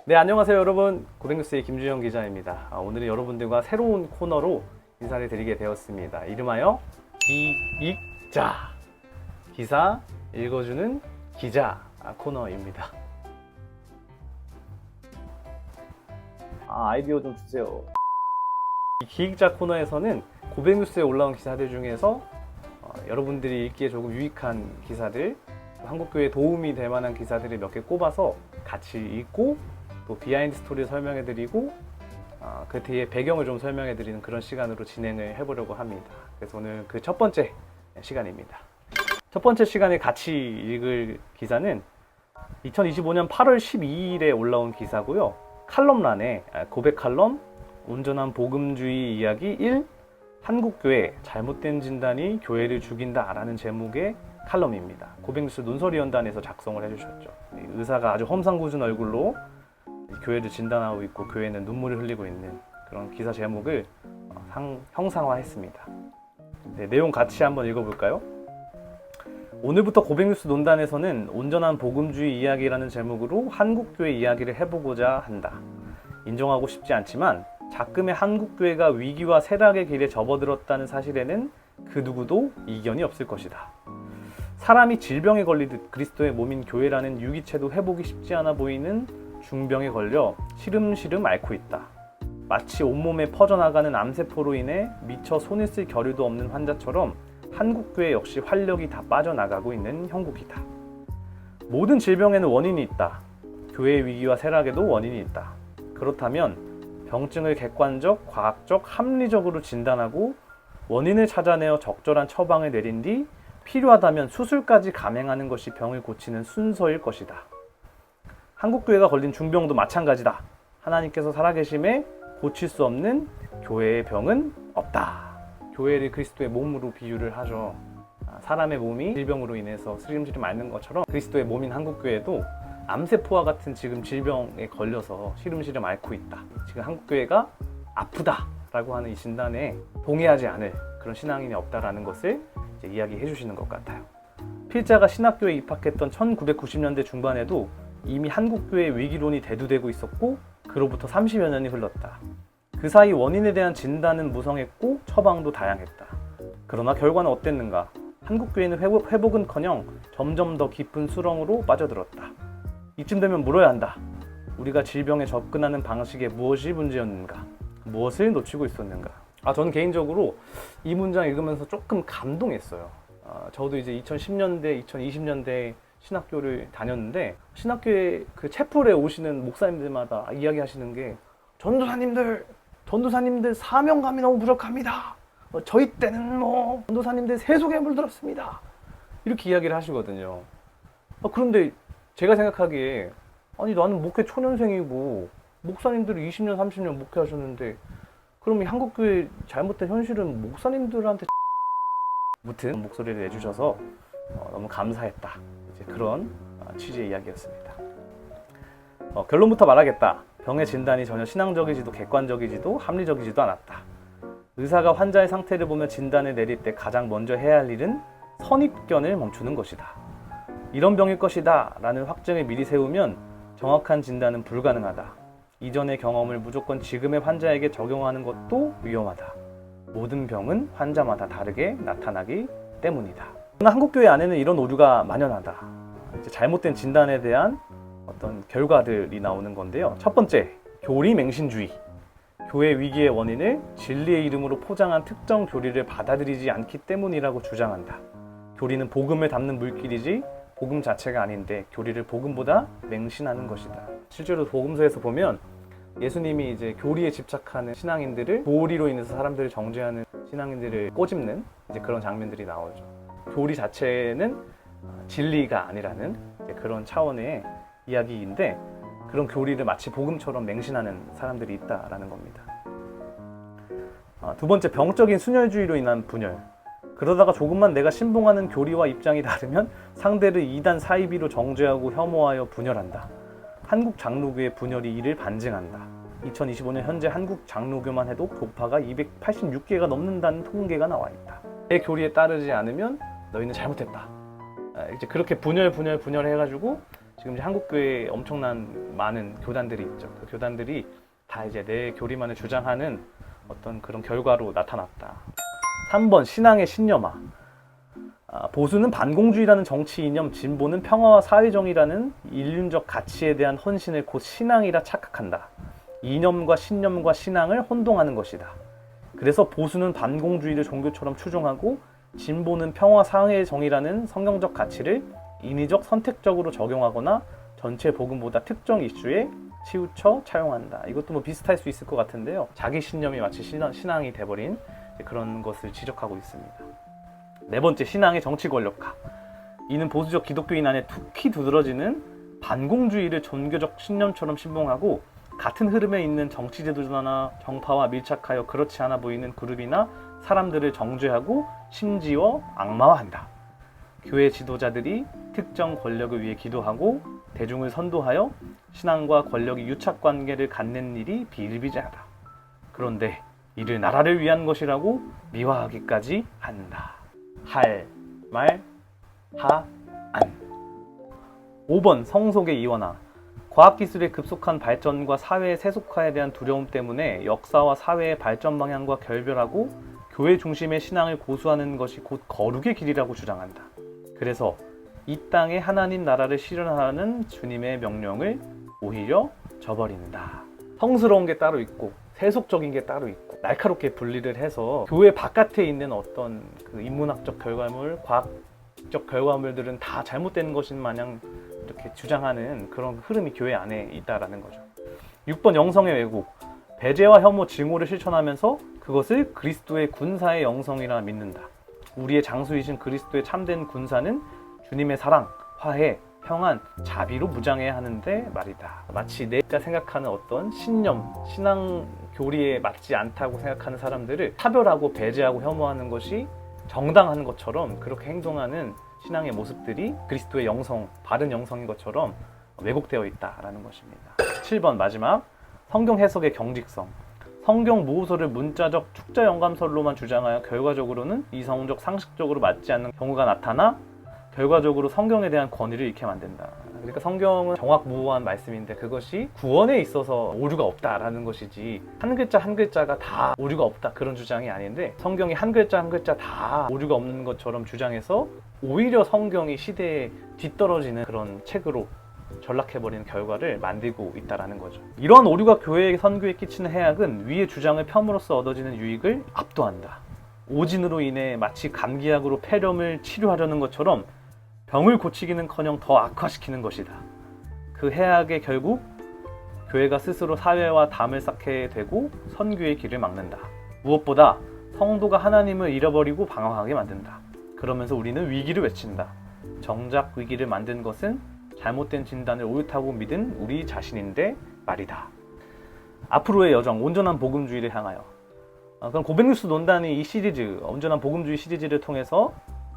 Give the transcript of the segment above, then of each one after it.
네, 안녕하세요 여러분. 고백뉴스의 김주영 기자입니다. 오늘은 여러분들과 새로운 코너로 인사를 드리게 되었습니다. 이름하여 기익자, 기사 읽어주는 기자 코너입니다. 아이디어 좀 주세요. 이 기익자 코너에서는 고백뉴스에 올라온 기사들 중에서 여러분들이 읽기에 조금 유익한 기사들, 한국교회에 도움이 될 만한 기사들을 몇 개 꼽아서 같이 읽고 또 비하인드 스토리를 설명해드리고 그 뒤에 배경을 좀 설명해드리는 그런 시간으로 진행을 해보려고 합니다. 그래서 오늘 그 첫 번째 시간입니다. 첫 번째 시간에 같이 읽을 기사는 2025년 8월 12일에 올라온 기사고요. 칼럼란에 고백 칼럼 온전한 복음주의 이야기 1 한국교회 잘못된 진단이 교회를 죽인다 라는 제목의 칼럼입니다. 고백뉴스 논설위원단에서 작성을 해주셨죠. 의사가 아주 험상궂은 얼굴로 교회를 진단하고 있고 교회는 눈물을 흘리고 있는 그런 기사 제목을 형상화했습니다. 네, 내용 같이 한번 읽어볼까요? 오늘부터 고백뉴스 논단에서는 온전한 복음주의 이야기라는 제목으로 한국교회 이야기를 해보고자 한다. 인정하고 싶지 않지만 작금의 한국교회가 위기와 쇠락의 길에 접어들었다는 사실에는 그 누구도 이견이 없을 것이다. 사람이 질병에 걸리듯 그리스도의 몸인 교회라는 유기체도 회복이 쉽지 않아 보이는 중병에 걸려 시름시름 앓고 있다. 마치 온몸에 퍼져나가는 암세포로 인해 미처 손을 쓸 겨를도 없는 환자처럼 한국교회 역시 활력이 다 빠져나가고 있는 형국이다. 모든 질병에는 원인이 있다. 교회의 위기와 쇠락에도 원인이 있다. 그렇다면 병증을 객관적, 과학적, 합리적으로 진단하고 원인을 찾아내어 적절한 처방을 내린 뒤 필요하다면 수술까지 감행하는 것이 병을 고치는 순서일 것이다. 한국교회가 걸린 중병도 마찬가지다. 하나님께서 살아계심에 고칠 수 없는 교회의 병은 없다. 교회를 그리스도의 몸으로 비유를 하죠. 사람의 몸이 질병으로 인해서 스림스림 앓는 것처럼 그리스도의 몸인 한국교회도 암세포와 같은 지금 질병에 걸려서 시름시름 앓고 있다. 지금 한국교회가 아프다라고 하는 이 진단에 동의하지 않을 그런 신앙인이 없다라는 것을 이제 이야기해 주시는 것 같아요. 필자가 신학교에 입학했던 1990년대 중반에도 이미 한국교회의 위기론이 대두되고 있었고 그로부터 30여 년이 흘렀다. 그 사이 원인에 대한 진단은 무성했고 처방도 다양했다. 그러나 결과는 어땠는가? 한국교회는 회복은커녕 점점 더 깊은 수렁으로 빠져들었다. 이쯤 되면 물어야 한다. 우리가 질병에 접근하는 방식에 무엇이 문제였는가? 무엇을 놓치고 있었는가? 저는 개인적으로 이 문장 읽으면서 조금 감동했어요. 저도 이제 2010년대, 2020년대 신학교를 다녔는데 신학교에 그 채플에 오시는 목사님들마다 이야기하시는 게 전도사님들 사명감이 너무 부족합니다. 저희 때는 전도사님들 세속에 물들었습니다. 이렇게 이야기를 하시거든요. 그런데 제가 생각하기에 나는 목회 초년생이고 목사님들이 20년, 30년 목회하셨는데 그럼 한국교회 잘못된 현실은 목사님들한테 무튼 목소리를 내주셔서 너무 감사했다. 이제 그런 취지의 이야기였습니다. 결론부터 말하겠다. 병의 진단이 전혀 신앙적이지도 객관적이지도 합리적이지도 않았다. 의사가 환자의 상태를 보며 진단을 내릴 때 가장 먼저 해야 할 일은 선입견을 멈추는 것이다. 이런 병일 것이다 라는 확증을 미리 세우면 정확한 진단은 불가능하다. 이전의 경험을 무조건 지금의 환자에게 적용하는 것도 위험하다. 모든 병은 환자마다 다르게 나타나기 때문이다. 그러나 한국교회 안에는 이런 오류가 만연하다. 이제 잘못된 진단에 대한 어떤 결과들이 나오는 건데요. 첫 번째, 교리맹신주의. 교회 위기의 원인을 진리의 이름으로 포장한 특정 교리를 받아들이지 않기 때문이라고 주장한다. 교리는 복음을 담는 물길이지 복음 자체가 아닌데 교리를 복음보다 맹신하는 것이다. 실제로 복음서에서 보면 예수님이 이제 교리에 집착하는 신앙인들을 교리로 인해서 사람들을 정죄하는 신앙인들을 꼬집는 이제 그런 장면들이 나오죠. 교리 자체는 진리가 아니라는 그런 차원의 이야기인데 그런 교리를 마치 복음처럼 맹신하는 사람들이 있다라는 겁니다. 두 번째, 병적인 순혈주의로 인한 분열. 그러다가 조금만 내가 신봉하는 교리와 입장이 다르면 상대를 이단 사이비로 정죄하고 혐오하여 분열한다. 한국 장로교의 분열이 이를 반증한다. 2025년 현재 한국 장로교만 해도 교파가 286개가 넘는다는 통계가 나와 있다. 내 교리에 따르지 않으면 너희는 잘못했다. 이제 그렇게 분열 해가지고 지금 이제 한국교회에 엄청난 많은 교단들이 있죠. 그 교단들이 다 이제 내 교리만을 주장하는 어떤 그런 결과로 나타났다. 3번 신앙의 신념화. 보수는 반공주의라는 정치 이념, 진보는 평화와 사회정의라는 인륜적 가치에 대한 헌신을 곧 신앙이라 착각한다. 이념과 신념과 신앙을 혼동하는 것이다. 그래서 보수는 반공주의를 종교처럼 추종하고 진보는 평화 사회정의라는 성경적 가치를 인위적 선택적으로 적용하거나 전체 복음보다 특정 이슈에 치우쳐 차용한다. 이것도 뭐 비슷할 수 있을 것 같은데요. 자기 신념이 마치 신앙이 돼버린 그런 것을 지적하고 있습니다. 네 번째, 신앙의 정치 권력화. 이는 보수적 기독교인 안에 툭히 두드러지는 반공주의를 종교적 신념처럼 신봉하고 같은 흐름에 있는 정치 지도자나 정파와 밀착하여 그렇지 않아 보이는 그룹이나 사람들을 정죄하고 심지어 악마화한다. 교회 지도자들이 특정 권력을 위해 기도하고 대중을 선도하여 신앙과 권력이 유착관계를 갖는 일이 비일비재하다. 그런데 이를 나라를 위한 것이라고 미화하기까지 한다. 할, 말, 하, 안. 5번 성속의 이원화. 과학기술의 급속한 발전과 사회의 세속화에 대한 두려움 때문에 역사와 사회의 발전 방향과 결별하고 교회 중심의 신앙을 고수하는 것이 곧 거룩의 길이라고 주장한다. 그래서 이 땅에 하나님 나라를 실현하라는 주님의 명령을 오히려 저버린다. 성스러운 게 따로 있고 세속적인 게 따로 있고 날카롭게 분리를 해서 교회 바깥에 있는 어떤 그 인문학적 결과물, 과학적 결과물들은 다 잘못된 것인 마냥 이렇게 주장하는 그런 흐름이 교회 안에 있다라는 거죠. 6번 영성의 왜곡. 배제와 혐오, 증오를 실천하면서 그것을 그리스도의 군사의 영성이라 믿는다. 우리의 장수이신 그리스도의 참된 군사는 주님의 사랑, 화해, 평안, 자비로 무장해야 하는데 말이다. 마치 내가 생각하는 어떤 신념, 신앙 교리에 맞지 않다고 생각하는 사람들을 차별하고 배제하고 혐오하는 것이 정당한 것처럼 그렇게 행동하는 신앙의 모습들이 그리스도의 영성, 바른 영성인 것처럼 왜곡되어 있다라는 것입니다. 7번 마지막, 성경 해석의 경직성. 성경 모호서를 문자적 축자 영감설로만 주장하여 결과적으로는 이성적, 상식적으로 맞지 않는 경우가 나타나 결과적으로 성경에 대한 권위를 잃게 만든다. 그러니까 성경은 정확무오한 말씀인데 그것이 구원에 있어서 오류가 없다라는 것이지 한 글자 한 글자가 다 오류가 없다 그런 주장이 아닌데 성경이 한 글자 한 글자 다 오류가 없는 것처럼 주장해서 오히려 성경이 시대에 뒤떨어지는 그런 책으로 전락해버리는 결과를 만들고 있다는 거죠. 이러한 오류가 교회의 선교에 끼치는 해악은 위의 주장을 펴므로써 얻어지는 유익을 압도한다. 오진으로 인해 마치 감기약으로 폐렴을 치료하려는 것처럼 병을 고치기는커녕 더 악화시키는 것이다. 그 해악의 결국 교회가 스스로 사회와 담을 쌓게 되고 선교의 길을 막는다. 무엇보다 성도가 하나님을 잃어버리고 방황하게 만든다. 그러면서 우리는 위기를 외친다. 정작 위기를 만든 것은 잘못된 진단을 옳다고 믿은 우리 자신인데 말이다. 앞으로의 여정, 온전한 복음주의를 향하여. 그럼 고백뉴스 논단이 이 시리즈, 온전한 복음주의 시리즈를 통해서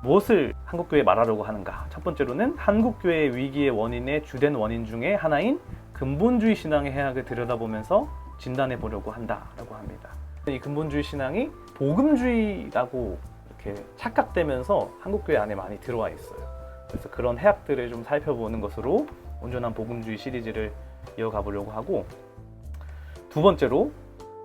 무엇을 한국교회에 말하려고 하는가? 첫 번째로는 한국교회의 위기의 원인의 주된 원인 중에 하나인 근본주의 신앙의 해악을 들여다보면서 진단해 보려고 한다라고 합니다. 이 근본주의 신앙이 복음주의라고 이렇게 착각되면서 한국교회 안에 많이 들어와 있어요. 그래서 그런 해악들을 좀 살펴보는 것으로 온전한 복음주의 시리즈를 이어가 보려고 하고, 두 번째로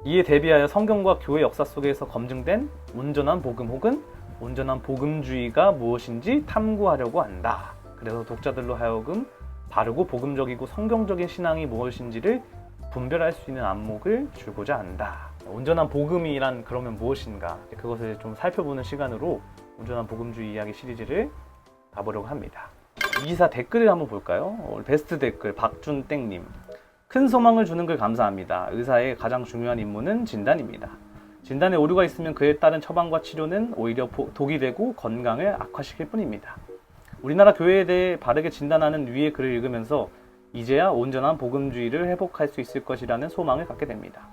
이에 대비하여 성경과 교회 역사 속에서 검증된 온전한 복음 혹은 온전한 복음주의가 무엇인지 탐구하려고 한다. 그래서 독자들로 하여금 바르고 복음적이고 성경적인 신앙이 무엇인지를 분별할 수 있는 안목을 주고자 한다. 온전한 복음이란 그러면 무엇인가? 그것을 좀 살펴보는 시간으로 온전한 복음주의 이야기 시리즈를 가보려고 합니다. 이 기사 댓글을 한번 볼까요? 베스트 댓글 박준땡님. 큰 소망을 주는 글 감사합니다. 의사의 가장 중요한 임무는 진단입니다. 진단에 오류가 있으면 그에 따른 처방과 치료는 오히려 독이 되고 건강을 악화시킬 뿐입니다. 우리나라 교회에 대해 바르게 진단하는 위의 글을 읽으면서 이제야 온전한 복음주의를 회복할 수 있을 것이라는 소망을 갖게 됩니다.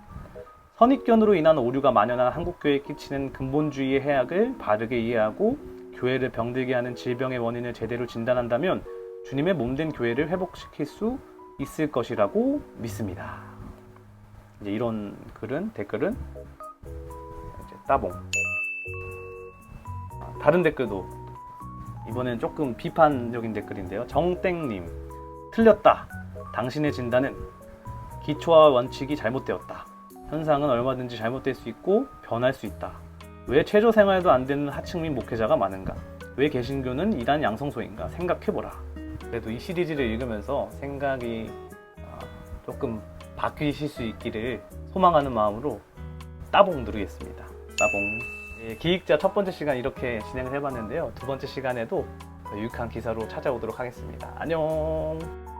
선입견으로 인한 오류가 만연한 한국교회에 끼치는 근본주의의 해악을 바르게 이해하고 교회를 병들게 하는 질병의 원인을 제대로 진단한다면 주님의 몸된 교회를 회복시킬 수 있을 것이라고 믿습니다. 이제 이런 글은, 댓글은 이제 따봉. 다른 댓글도 이번엔 조금 비판적인 댓글인데요. 정땡님, 틀렸다. 당신의 진단은 기초와 원칙이 잘못되었다. 현상은 얼마든지 잘못될 수 있고 변할 수 있다. 왜 체조 생활도 안 되는 하층민 목회자가 많은가? 왜 개신교는 이단 양성소인가? 생각해보라. 그래도 이 시리즈를 읽으면서 생각이 조금 바뀌실 수 있기를 소망하는 마음으로 따봉 누르겠습니다. 따봉. 기익자 첫 번째 시간 이렇게 진행을 해봤는데요. 두 번째 시간에도 유익한 기사로 찾아오도록 하겠습니다. 안녕.